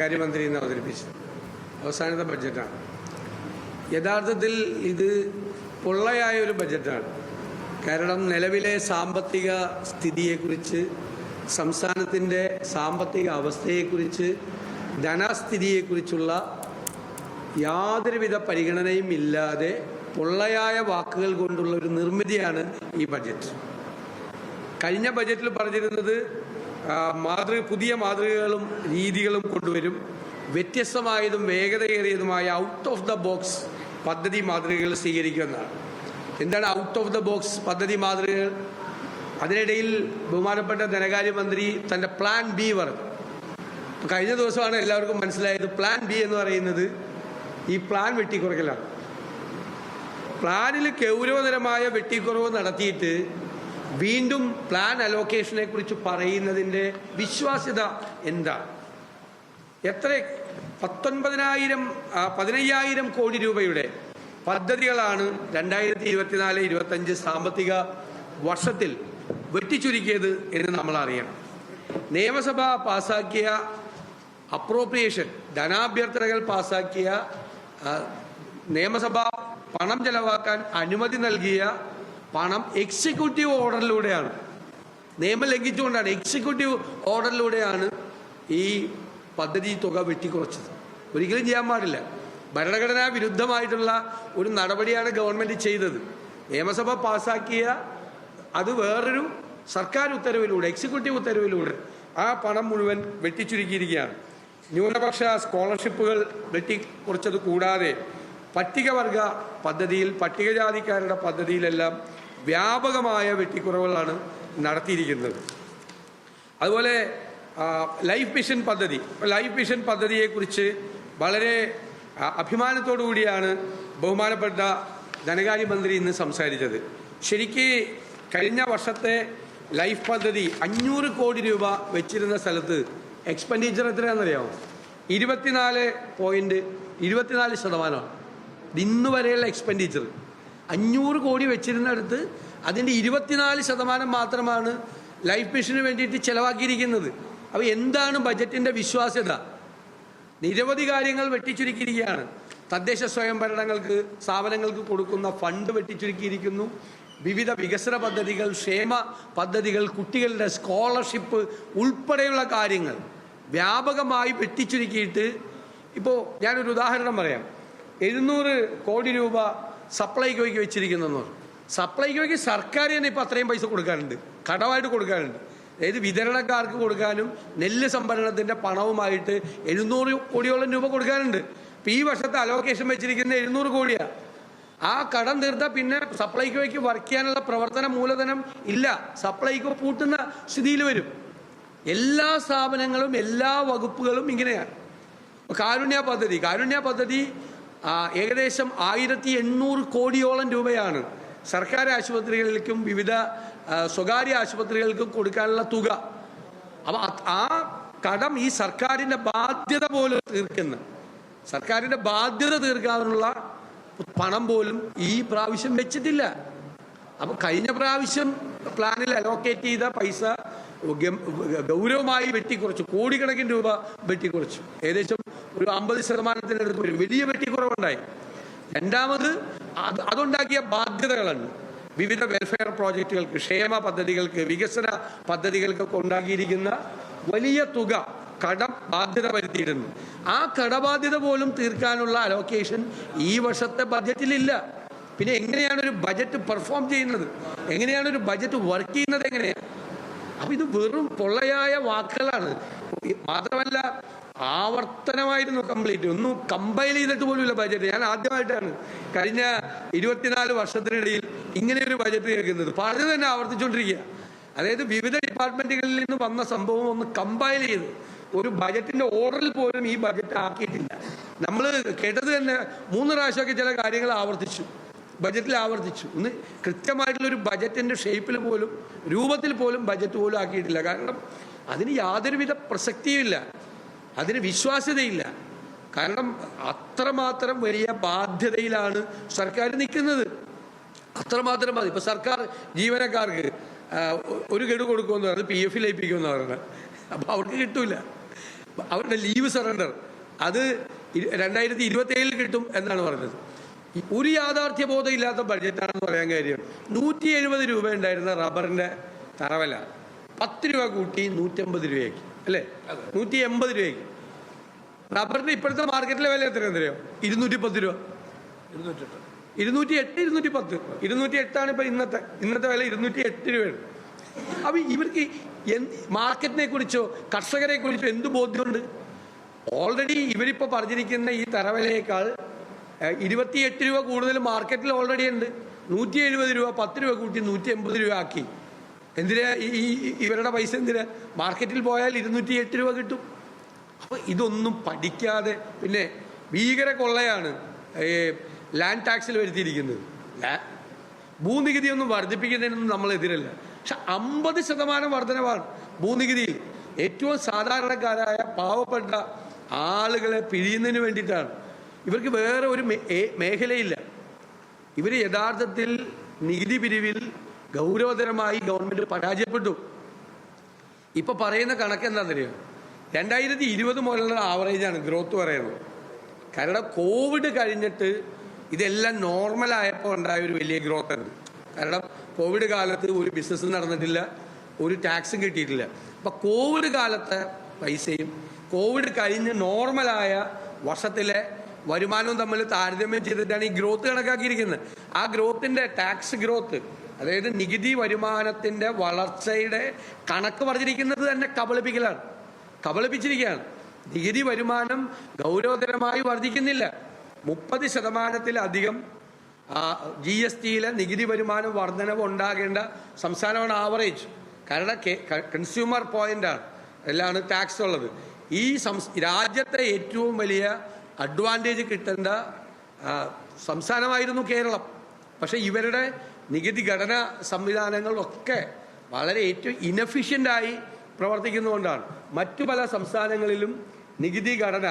കാര്യമന്ത്രി ഇന്ന് അവതരിപ്പിച്ചത് അവസാനത്തെ ബഡ്ജറ്റാണ്. യഥാർത്ഥത്തിൽ ഇത് പൊള്ളയായ ഒരു ബഡ്ജറ്റാണ്. കാരണം നിലവിലെ സാമ്പത്തിക സ്ഥിതിയെക്കുറിച്ച്, സംസ്ഥാനത്തിൻ്റെ സാമ്പത്തിക അവസ്ഥയെക്കുറിച്ച്, ധനസ്ഥിതിയെക്കുറിച്ചുള്ള യാതൊരുവിധ പരിഗണനയും ഇല്ലാതെ പൊള്ളയായ വാക്കുകൾ കൊണ്ടുള്ള ഒരു നിർമ്മിതിയാണ് ഈ ബഡ്ജറ്റ്. കഴിഞ്ഞ ബഡ്ജറ്റിൽ പറഞ്ഞിരുന്നത് പുതിയ മാതൃകകളും രീതികളും കൊണ്ടുവരും, വ്യത്യസ്തമായതും വേഗതയേറിയതുമായ ഔട്ട് ഓഫ് ദ ബോക്സ് പദ്ധതി മാതൃകകൾ സ്വീകരിക്കുമെന്നാണ്. എന്താണ് ഔട്ട് ഓഫ് ദ ബോക്സ് പദ്ധതി മാതൃകകൾ? അതിനിടയിൽ ബഹുമാനപ്പെട്ട ധനകാര്യമന്ത്രി തൻ്റെ പ്ലാൻ ബി പറഞ്ഞു. കഴിഞ്ഞ ദിവസമാണ് എല്ലാവർക്കും മനസ്സിലായത് പ്ലാൻ ബി എന്ന് പറയുന്നത് ഈ പ്ലാൻ വെട്ടിക്കുറയ്ക്കലാണ്. പ്ലാനിൽ ഗൗരവതരമായ വെട്ടിക്കുറവ് നടത്തിയിട്ട് വീണ്ടും പ്ലാൻ അലോക്കേഷനെ കുറിച്ച് പറയുന്നതിൻ്റെ വിശ്വാസ്യത എന്താണ്? എത്ര 15,000 കോടി രൂപയുടെ പദ്ധതികളാണ് 2024-25 സാമ്പത്തിക വർഷത്തിൽ വെട്ടിച്ചുരുക്കിയത് എന്ന് നമ്മൾ അറിയണം. നിയമസഭ പാസാക്കിയ അപ്രോപ്രിയേഷൻ ധനാഭ്യർത്ഥനകൾ പാസാക്കിയ നിയമസഭ പണം ചെലവാക്കാൻ അനുമതി നൽകിയ പണം എക്സിക്യൂട്ടീവ് ഓർഡറിലൂടെയാണ്, നിയമം ലംഘിച്ചുകൊണ്ടാണ്, എക്സിക്യൂട്ടീവ് ഓർഡറിലൂടെയാണ് ഈ പദ്ധതി തുക വെട്ടിക്കുറച്ചത്. ഒരിക്കലും ചെയ്യാൻ പാടില്ല. ഭരണഘടനാ വിരുദ്ധമായിട്ടുള്ള ഒരു നടപടിയാണ് ഗവൺമെൻറ് ചെയ്തത്. നിയമസഭ പാസാക്കിയ അത് വേറൊരു സർക്കാർ ഉത്തരവിലൂടെ, എക്സിക്യൂട്ടീവ് ഉത്തരവിലൂടെ ആ പണം മുഴുവൻ വെട്ടിച്ചുരുക്കിയിരിക്കുകയാണ്. ന്യൂനപക്ഷ സ്കോളർഷിപ്പുകൾ വെട്ടിക്കുറച്ചത് കൂടാതെ പട്ടികവർഗ പദ്ധതിയിൽ, പട്ടികജാതിക്കാരുടെ പദ്ധതിയിലെല്ലാം വ്യാപകമായ വെട്ടിക്കുറവുകളാണ് നടത്തിയിരിക്കുന്നത്. അതുപോലെ ലൈഫ് മിഷൻ പദ്ധതിയെക്കുറിച്ച് വളരെ അഭിമാനത്തോടു കൂടിയാണ് ബഹുമാനപ്പെട്ട ധനകാര്യമന്ത്രി ഇന്ന് സംസാരിച്ചത്. ശരിക്ക് കഴിഞ്ഞ വർഷത്തെ ലൈഫ് പദ്ധതി 500 കോടി രൂപ വെച്ചിരുന്ന സ്ഥലത്ത് എക്സ്പെൻഡിച്ചർ എത്രയാണെന്നറിയാമോ? 24% ഇന്ന് വരെയുള്ള എക്സ്പെൻഡിച്ചർ. 500 കോടി വെച്ചിരുന്നിടത്ത് അതിൻ്റെ 24% മാത്രമാണ് ലൈഫ് മിഷന് വേണ്ടിയിട്ട് ചെലവാക്കിയിരിക്കുന്നത്. അപ്പോൾ എന്താണ് ബജറ്റിൻ്റെ വിശ്വാസ്യത? നിരവധി കാര്യങ്ങൾ വെട്ടിച്ചുരുക്കിയിരിക്കുകയാണ്. തദ്ദേശ സ്വയംഭരണങ്ങൾക്ക്, സ്ഥാപനങ്ങൾക്ക് കൊടുക്കുന്ന ഫണ്ട് വെട്ടിച്ചുരുക്കിയിരിക്കുന്നു. വിവിധ വികസന പദ്ധതികൾ, ക്ഷേമ പദ്ധതികൾ, കുട്ടികളുടെ സ്കോളർഷിപ്പ് ഉൾപ്പെടെയുള്ള കാര്യങ്ങൾ വ്യാപകമായി വെട്ടിച്ചുരുക്കിയിട്ട്, ഇപ്പോൾ ഞാനൊരു ഉദാഹരണം പറയാം. 700 കോടി രൂപ സപ്ലൈകോയ്ക്ക് വെച്ചിരിക്കുന്നു. സപ്ലൈകോയ്ക്ക് സർക്കാർ തന്നെ ഇപ്പോൾ അത്രയും പൈസ കൊടുക്കാറുണ്ട്, കടമായിട്ട് കൊടുക്കാറുണ്ട്. അതായത് വിതരണക്കാർക്ക് കൊടുക്കാനും നെല്ല് സംഭരണത്തിൻ്റെ പണവുമായിട്ട് 700 കോടിയോളം രൂപ കൊടുക്കാനുണ്ട്. ഇപ്പോൾ ഈ വർഷത്തെ അലോക്കേഷൻ വെച്ചിരിക്കുന്ന 700 കോടിയാണ്. ആ കടം തീർത്താൽ പിന്നെ സപ്ലൈകോയ്ക്ക് വർക്ക് ചെയ്യാനുള്ള പ്രവർത്തന മൂലധനം ഇല്ല. സപ്ലൈകോ പൂട്ടുന്ന സ്ഥിതിയിൽ വരും. എല്ലാ സ്ഥാപനങ്ങളും, എല്ലാ വകുപ്പുകളും ഇങ്ങനെയാണ്. കാരുണ്യ പദ്ധതി ഏകദേശം 1800 കോടിയോളം രൂപയാണ് സർക്കാർ ആശുപത്രികളിലേക്കും വിവിധ സ്വകാര്യ ആശുപത്രികൾക്കും കൊടുക്കാനുള്ള തുക. അപ്പം ആ കടം ഈ സർക്കാരിൻ്റെ ബാധ്യത പോലും സർക്കാരിൻ്റെ ബാധ്യത തീർക്കാനുള്ള പണം പോലും ഈ പ്രാവശ്യം വെച്ചിട്ടില്ല. അപ്പം കഴിഞ്ഞ പ്രാവശ്യം പ്ലാനിൽ അലോക്കേറ്റ് ചെയ്ത പൈസ ഗൗരവമായി വെട്ടിക്കുറച്ചു. കോടിക്കണക്കിന് രൂപ വെട്ടിക്കുറച്ചു. ഏകദേശം ഒരു 50% വരും. വലിയ വെട്ടിക്കുറവുണ്ടായി. രണ്ടാമത് അതുണ്ടാക്കിയ ബാധ്യതകളാണ്. വിവിധ വെൽഫെയർ പ്രോജക്റ്റുകൾക്ക്, ക്ഷേമ പദ്ധതികൾക്ക്, വികസന പദ്ധതികൾക്കൊക്കെ ഉണ്ടാക്കിയിരിക്കുന്ന വലിയ തുക കടം ബാധ്യത വരുത്തിയിരുന്നു. ആ കടബാധ്യത പോലും തീർക്കാനുള്ള അലോക്കേഷൻ ഈ വർഷത്തെ ബഡ്ജറ്റിലില്ല. പിന്നെ എങ്ങനെയാണ് ഒരു ബജറ്റ് പെർഫോം ചെയ്യുന്നത്? എങ്ങനെയാണ് ഒരു ബജറ്റ് വർക്ക് ചെയ്യുന്നത്? എങ്ങനെയാണ്? അപ്പം ഇത് വെറും പൊള്ളയായ വാക്കുകളാണ്. മാത്രമല്ല ആവർത്തനമായിരുന്നു കംപ്ലീറ്റ്. ഒന്നും കമ്പൈൽ ചെയ്തിട്ട് പോലുമില്ല ബജറ്റ്. ഞാൻ ആദ്യമായിട്ടാണ് കഴിഞ്ഞ 24 വർഷത്തിനിടയിൽ ഇങ്ങനെ ഒരു ബജറ്റ് കേൾക്കുന്നത്. പറഞ്ഞു തന്നെ ആവർത്തിച്ചുകൊണ്ടിരിക്കുക. അതായത് വിവിധ ഡിപ്പാർട്ട്മെന്റുകളിൽ നിന്ന് വന്ന സംഭവം ഒന്ന് കമ്പൈൽ ചെയ്ത് ഒരു ബജറ്റിന്റെ ഓർഡറിൽ പോലും ഈ ബജറ്റ് ആക്കിയിട്ടില്ല. നമ്മൾ കേട്ടത് തന്നെ 3 പ്രാവശ്യമൊക്കെ ചില കാര്യങ്ങൾ ബജറ്റിൽ ആവർത്തിച്ചു. ഒന്ന് കൃത്യമായിട്ടുള്ളൊരു ബജറ്റിന്റെ ഷേപ്പിൽ പോലും, രൂപത്തിൽ പോലും ബജറ്റ് പോലും ആക്കിയിട്ടില്ല. കാരണം അതിന് യാതൊരുവിധ പ്രസക്തിയുമില്ല, അതിന് വിശ്വാസ്യതയില്ല. കാരണം അത്രമാത്രം വലിയ ബാധ്യതയിലാണ് സർക്കാർ നിൽക്കുന്നത്. അത്രമാത്രം മതി. ഇപ്പം സർക്കാർ ജീവനക്കാർക്ക് ഒരു ഗഡു കൊടുക്കുമെന്ന് പറഞ്ഞത് PF ലയിപ്പിക്കുമെന്ന് പറഞ്ഞത്. അപ്പോൾ അവർക്ക് കിട്ടൂല. അവരുടെ ലീവ് സറണ്ടർ അത് 2027 കിട്ടും എന്നാണ് പറഞ്ഞത്. ഒരു യാഥാർത്ഥ്യ ബോധം ഇല്ലാത്ത ബഡ്ജറ്റാണെന്ന് പറയാൻ കാര്യം 170 രൂപ ഉണ്ടായിരുന്ന റബ്ബറിൻ്റെ തറവില 10 രൂപ കൂട്ടി 150 രൂപയ്ക്ക് അല്ലേ, 180 രൂപയ്ക്ക്. റബ്ബറിൻ്റെ ഇപ്പോഴത്തെ മാർക്കറ്റിലെ വില എത്രയാണെന്നറിയോ? 210 രൂപ, 208, 210, 208 ഇപ്പോൾ ഇന്നത്തെ വില 208 രൂപയാണ്. അപ്പം ഇവർക്ക് മാർക്കറ്റിനെ കുറിച്ചോ കർഷകരെ കുറിച്ചോ എന്ത് ബോധ്യമുണ്ട്? ഓൾറെഡി ഇവരിപ്പോൾ പറഞ്ഞിരിക്കുന്ന ഈ തറവിലയേക്കാൾ 28 രൂപ കൂടുതൽ മാർക്കറ്റിൽ ഓൾറെഡി ഉണ്ട്. 170 രൂപ 10 രൂപ കൂട്ടി 180 രൂപ ആക്കി. എന്തിനാ ഇവരുടെ പൈസ എന്തിനാ? മാർക്കറ്റിൽ പോയാൽ 208 രൂപ കിട്ടും. അപ്പോൾ ഇതൊന്നും പഠിക്കാതെ പിന്നെ ഭീകര കൊള്ളയാണ് ലാൻഡ് ടാക്സിൽ വരുത്തിയിരിക്കുന്നത്. ഭൂനികുതി ഒന്നും വർദ്ധിപ്പിക്കുന്നതിനൊന്നും നമ്മൾ എതിരല്ല. പക്ഷെ 50% വർധനവാണ് ഭൂനികുതിയിൽ. ഏറ്റവും സാധാരണക്കാരായ പാവപ്പെട്ട ആളുകളെ പിഴിയുന്നതിന് വേണ്ടിയിട്ടാണ്. ഇവർക്ക് വേറെ ഒരു മേഖലയില്ല. ഇവർ യഥാർത്ഥത്തിൽ നികുതി പിരിവിൽ ഗൗരവതരമായി ഗവൺമെൻറ് പരാജയപ്പെട്ടു. ഇപ്പം പറയുന്ന കണക്ക് എന്താണെന്നറിയോ? 2020 മുതലുള്ള ആവറേജാണ് ഗ്രോത്ത് പറയുന്നത്. കാരണം കോവിഡ് കഴിഞ്ഞിട്ട് ഇതെല്ലാം നോർമലായപ്പോൾ ഉണ്ടായ ഒരു വലിയ ഗ്രോത്ത് ഉണ്ട്. കാരണം കോവിഡ് കാലത്ത് ഒരു ബിസിനസ്സും നടന്നിട്ടില്ല, ഒരു ടാക്സും കിട്ടിയിട്ടില്ല. അപ്പം കോവിഡ് കാലത്തെ പൈസയും കോവിഡ് കഴിഞ്ഞ് നോർമലായ വർഷത്തിലെ വരുമാനവും തമ്മിൽ താരതമ്യം ചെയ്തിട്ടാണ് ഈ ഗ്രോത്ത് കണക്കാക്കിയിരിക്കുന്നത്. ആ ഗ്രോത്തിൻ്റെ ടാക്സ് ഗ്രോത്ത്, അതായത് നികുതി വരുമാനത്തിൻ്റെ വളർച്ചയുടെ കണക്ക് പറഞ്ഞിരിക്കുന്നത് തന്നെ കബളിപ്പിച്ചിരിക്കുകയാണ്. നികുതി വരുമാനം ഗൗരവതരമായി വർദ്ധിക്കുന്നില്ല. 30%-ലധികം GSTയിലെ നികുതി വരുമാനം വർധനവ് ഉണ്ടാകേണ്ട സംസ്ഥാനമാണ് ആവറേജ്. കാരണം കൺസ്യൂമർ പോയിന്റാണ് എല്ലാമാണ് ടാക്സ് ഉള്ളത്. ഈ രാജ്യത്തെ ഏറ്റവും വലിയ അഡ്വാൻറ്റേജ് കിട്ടേണ്ട സംസ്ഥാനമായിരുന്നു കേരളം. പക്ഷേ ഇവരുടെ നികുതി ഘടനാ സംവിധാനങ്ങളൊക്കെ വളരെ ഏറ്റവും ഇനഫിഷ്യൻ്റായി പ്രവർത്തിക്കുന്നതുകൊണ്ടാണ് മറ്റു പല സംസ്ഥാനങ്ങളിലും നികുതി ഘടന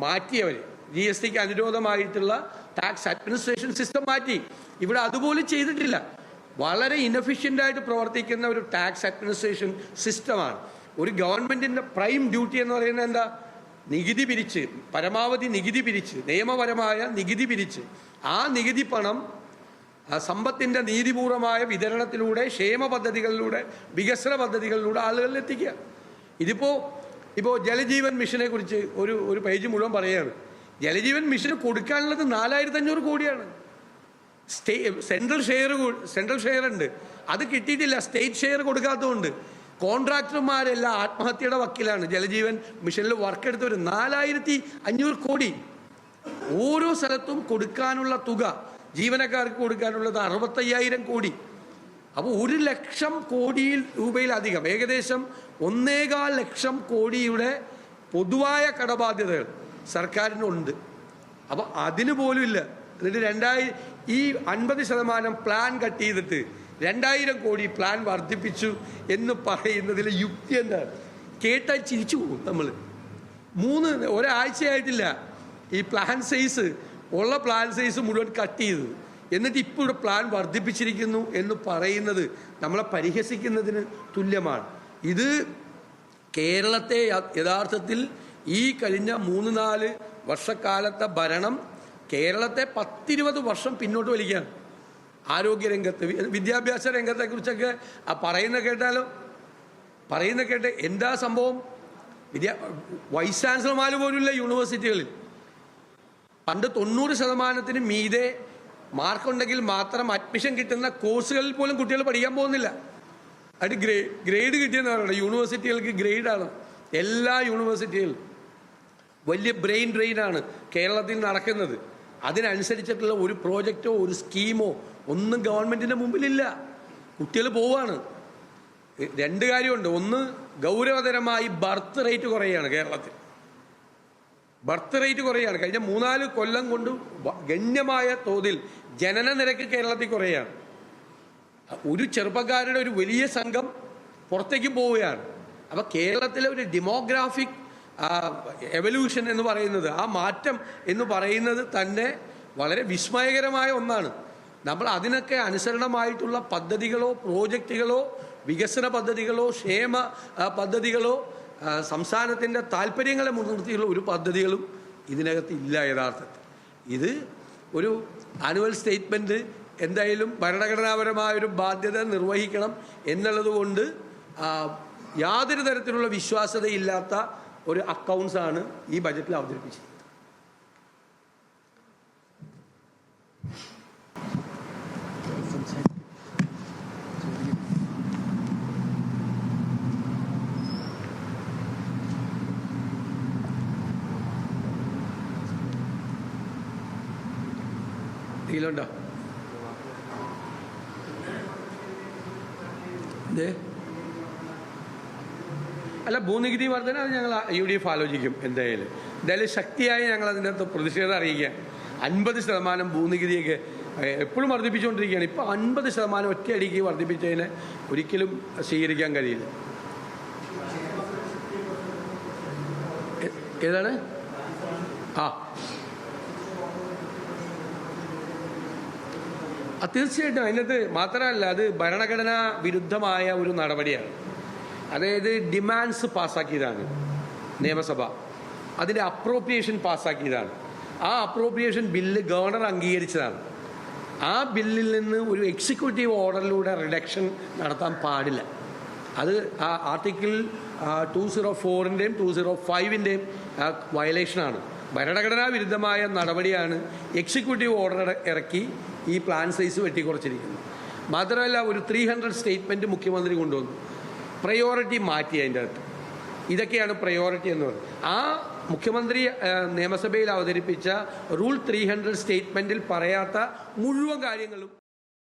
മാറ്റിയവർ GSTക്ക് അനുരോധമായിട്ടുള്ള ടാക്സ് അഡ്മിനിസ്ട്രേഷൻ സിസ്റ്റം മാറ്റി. ഇവിടെ അതുപോലും ചെയ്തിട്ടില്ല. വളരെ ഇനഫിഷ്യൻ്റായിട്ട് പ്രവർത്തിക്കുന്ന ഒരു ടാക്സ് അഡ്മിനിസ്ട്രേഷൻ സിസ്റ്റമാണ്. ഒരു ഗവൺമെൻറ്റിൻ്റെ പ്രൈം ഡ്യൂട്ടി എന്ന് പറയുന്നത് എന്താ? നികുതി പിരിച്ച്, പരമാവധി നികുതി പിരിച്ച്, നിയമപരമായ നികുതി പിരിച്ച് ആ നികുതി പണം സമ്പത്തിൻ്റെ നീതിപൂർവമായ വിതരണത്തിലൂടെ, ക്ഷേമ പദ്ധതികളിലൂടെ, വികസന പദ്ധതികളിലൂടെ ആളുകളിൽ എത്തിക്കുക. ഇപ്പോൾ ജലജീവൻ മിഷനെ കുറിച്ച് ഒരു പേജ് മുഴുവൻ പറയുകയാണ്. ജലജീവൻ മിഷന് കൊടുക്കാനുള്ളത് 4500 കോടിയാണ്. സെൻട്രൽ ഷെയർ ഉണ്ട്, അത് കിട്ടിയിട്ടില്ല. സ്റ്റേറ്റ് ഷെയർ കൊടുക്കാത്തതുകൊണ്ട് കോൺട്രാക്ടർമാരെല്ലാം ആത്മഹത്യയുടെ വക്കിലാണ്. ജലജീവൻ മിഷനിൽ വർക്ക് എടുത്തവർ 4500 കോടി ഓരോ സ്ഥലത്തും കൊടുക്കാനുള്ള തുക, ജീവനക്കാർക്ക് കൊടുക്കാനുള്ളത് 65,000 കോടി. അപ്പോൾ 1 ലക്ഷം കോടി രൂപയിലധികം, ഏകദേശം 1.25 ലക്ഷം കോടിയുടെ പൊതുവായ കടബാധ്യതകൾ സർക്കാരിനുണ്ട്. അപ്പോൾ അതിന് പോലും ഇല്ല. എന്നിട്ട് ഈ 50% പ്ലാൻ കട്ട് ചെയ്തിട്ട് 2000 കോടി പ്ലാൻ വർദ്ധിപ്പിച്ചു എന്ന് പറയുന്നതിൽ യുക്തി എന്താണ്? കേട്ടാൽ ചിരിച്ചു പോകും നമ്മൾ. ഒരാഴ്ചയായിട്ടില്ല ഈ പ്ലാൻ സൈസ് മുഴുവൻ കട്ട് ചെയ്തത്. എന്നിട്ട് ഇപ്പോൾ ഇവിടെ പ്ലാൻ വർദ്ധിപ്പിച്ചിരിക്കുന്നു എന്ന് പറയുന്നത് നമ്മളെ പരിഹസിക്കുന്നതിന് തുല്യമാണ്. ഇത് കേരളത്തെ യഥാർത്ഥത്തിൽ ഈ കഴിഞ്ഞ 3-4 വർഷക്കാലത്തെ ഭരണം കേരളത്തെ 10-20 വർഷം പിന്നോട്ട് വലിക്കുകയാണ്. ആരോഗ്യരംഗത്ത്, വിദ്യാഭ്യാസ രംഗത്തെക്കുറിച്ചൊക്കെ പറയുന്ന കേട്ട് എന്താ സംഭവം? വൈസ് ചാൻസലർമാർ പോലുമില്ല യൂണിവേഴ്സിറ്റികളിൽ. പണ്ട് 90% മീതെ മാർക്കുണ്ടെങ്കിൽ മാത്രം അഡ്മിഷൻ കിട്ടുന്ന കോഴ്സുകളിൽ പോലും കുട്ടികൾ പഠിക്കാൻ പോകുന്നില്ല. അത് ഗ്രേഡ് കിട്ടിയെന്ന് പറയുന്നത് യൂണിവേഴ്സിറ്റികൾക്ക് ഗ്രേഡാണ്. എല്ലാ യൂണിവേഴ്സിറ്റികളിലും വലിയ ബ്രെയിൻ ഡ്രെയിനാണ് കേരളത്തിൽ നടക്കുന്നത്. അതിനനുസരിച്ചിട്ടുള്ള ഒരു പ്രോജക്റ്റോ ഒരു സ്കീമോ ഒന്നും ഗവൺമെൻറ്റിൻ്റെ മുമ്പിലില്ല. കുട്ടികൾ പോവാണ്. 2 കാര്യമുണ്ട്. ഒന്ന്, ഗൗരവതരമായി ബർത്ത് റേറ്റ് കുറയുകയാണ് കേരളത്തിൽ. കഴിഞ്ഞ 3-4 കൊല്ലം കൊണ്ട് ഗണ്യമായ തോതിൽ ജനന നിരക്ക് കേരളത്തിൽ കുറയുകയാണ്. ഒരു ചെറുപ്പക്കാരുടെ ഒരു വലിയ സംഘം പുറത്തേക്ക് പോവുകയാണ്. അപ്പോൾ കേരളത്തിലെ ഒരു ഡെമോഗ്രാഫിക് എവല്യൂഷൻ എന്ന് പറയുന്നത്, ആ മാറ്റം എന്ന് പറയുന്നത് തന്നെ വളരെ വിസ്മയകരമായ ഒന്നാണ്. നമ്മൾ അതിനൊക്കെ അനുസരണമായിട്ടുള്ള പദ്ധതികളോ പ്രോജക്റ്റുകളോ വികസന പദ്ധതികളോ ക്ഷേമ പദ്ധതികളോ സംസ്ഥാനത്തിൻ്റെ താല്പര്യങ്ങളെ മുൻനിർത്തിയുള്ള ഒരു പദ്ധതികളും ഇതിനകത്ത് ഇല്ല. യഥാർത്ഥത്തിൽ ഇത് ഒരു ആനുവൽ സ്റ്റേറ്റ്മെൻറ്റ് എന്തായാലും ഭരണഘടനാപരമായൊരു ബാധ്യത നിർവഹിക്കണം എന്നുള്ളത് കൊണ്ട് യാതൊരു തരത്തിലുള്ള വിശ്വാസ്യതയില്ലാത്ത ഒരു അക്കൗണ്ട്സാണ് ഈ ബജറ്റിൽ അവതരിപ്പിച്ചത്. ഇതിലുണ്ടോ? അല്ല, ഭൂനികുതി വർധന അത് ഞങ്ങൾ UDF ആലോചിക്കും. എന്തായാലും ശക്തിയായി ഞങ്ങൾ അതിൻ്റെ അകത്ത് പ്രതിഷേധം അറിയിക്കുക. 50% ഭൂനികുതിയൊക്കെ എപ്പോഴും വർദ്ധിപ്പിച്ചുകൊണ്ടിരിക്കുകയാണ്. ഇപ്പോൾ 50% ഒറ്റയടിക്ക് വർദ്ധിപ്പിച്ചതിനെ ഒരിക്കലും സ്വീകരിക്കാൻ കഴിയില്ല. ഏതാണ്? തീർച്ചയായിട്ടും അതിനകത്ത് മാത്രമല്ല, അത് ഭരണഘടനാ വിരുദ്ധമായ ഒരു നടപടിയാണ്. അതായത് ഡിമാൻഡ്സ് പാസ്സാക്കിയതാണ് നിയമസഭ, അതിൻ്റെ അപ്രോപ്രിയേഷൻ പാസ്സാക്കിയതാണ്. ആ അപ്രോപ്രിയേഷൻ ബില്ല് ഗവർണർ അംഗീകരിച്ചതാണ്. ആ ബില്ലിൽ നിന്ന് ഒരു എക്സിക്യൂട്ടീവ് ഓർഡറിലൂടെ റിഡക്ഷൻ നടത്താൻ പാടില്ല. അത് ആ ആർട്ടിക്കിൾ 204-ൻ്റെയും 205-ൻ്റെയും വയലേഷനാണ്. ഭരണഘടനാ വിരുദ്ധമായ നടപടിയാണ് എക്സിക്യൂട്ടീവ് ഓർഡർ ഇറക്കി ഈ പ്ലാൻ സൈസ് വെട്ടിക്കുറച്ചിരിക്കുന്നത്. മാത്രമല്ല, ഒരു 300 സ്റ്റേറ്റ്മെൻറ്റ് മുഖ്യമന്ത്രി കൊണ്ടുവന്നു. പ്രയോറിറ്റി മാറ്റി അതിൻ്റെ അകത്ത്. ഇതൊക്കെയാണ് പ്രയോറിറ്റി എന്ന് പറയുന്നത്. ആ മുഖ്യമന്ത്രി നിയമസഭയിൽ അവതരിപ്പിച്ച റൂൾ 300 സ്റ്റേറ്റ്മെൻറ്റിൽ പറയാത്ത മുഴുവൻ കാര്യങ്ങളും